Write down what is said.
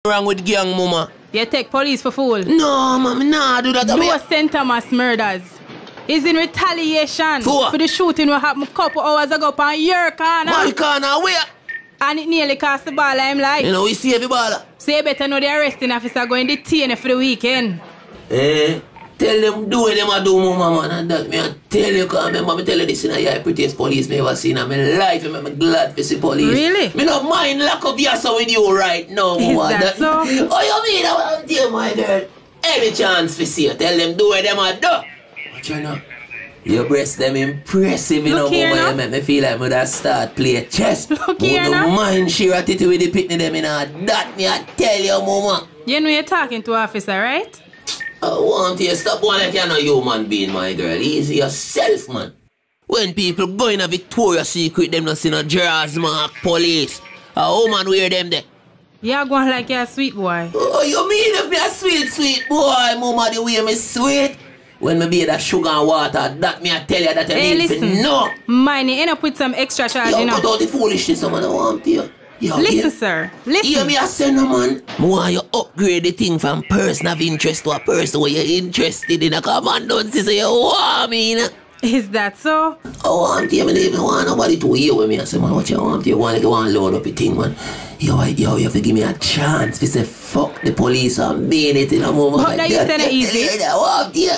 wrong with gang, mama? You take police for fool? No, mama, nah, do that. Those St. Thomas murders is in retaliation for the shooting what happened a couple hours ago on your corner. My corner, where? And it nearly cost the baller him life. You know, we see every baller. So you better know the arresting officer going to detain you for the weekend. Tell them do what them a do, mama, man, and that me I tell you, cause remember me tell you this in a prettiest police me ever seen in my life, and I'm glad to see police. Really? Me not mind lock up yassa with you right now, mama. Is that so? Oh, you mean I'm dear, my girl? Every chance to see you, tell them do what them a do. But you know, your breasts them impressive, you know, mama, you make me feel like me that start play chess. Look here, no mind share a titty with the pitney them in that me I tell you, mama. You know you're talking to officer, right? I want you to stop one like you're not a human being, my girl. Easy yourself, man. When people go in a Victoria's Secret, them not see no drawers mark police. A woman wear them there. You're going like you're a sweet boy. Oh, you mean if me a sweet boy, mama, the way me sweet? When me be that sugar and water, that me I tell you that you need to know. Mine, you end up with some extra charge, you know. Cut out the foolishness, man, I want you. Yo, listen, sir. Listen. Hear me a say no, man. I want you upgrade the thing from person of interest to a person where you're interested in. Come on, don't say you want me, you know? Is that so? I want you. I don't even want nobody to hear with me. I say, man, what you want? You want to load up the thing, man. Yo, you have to give me a chance to say, fuck the police and being it in a moment but like that. But that you said it easy. I want you.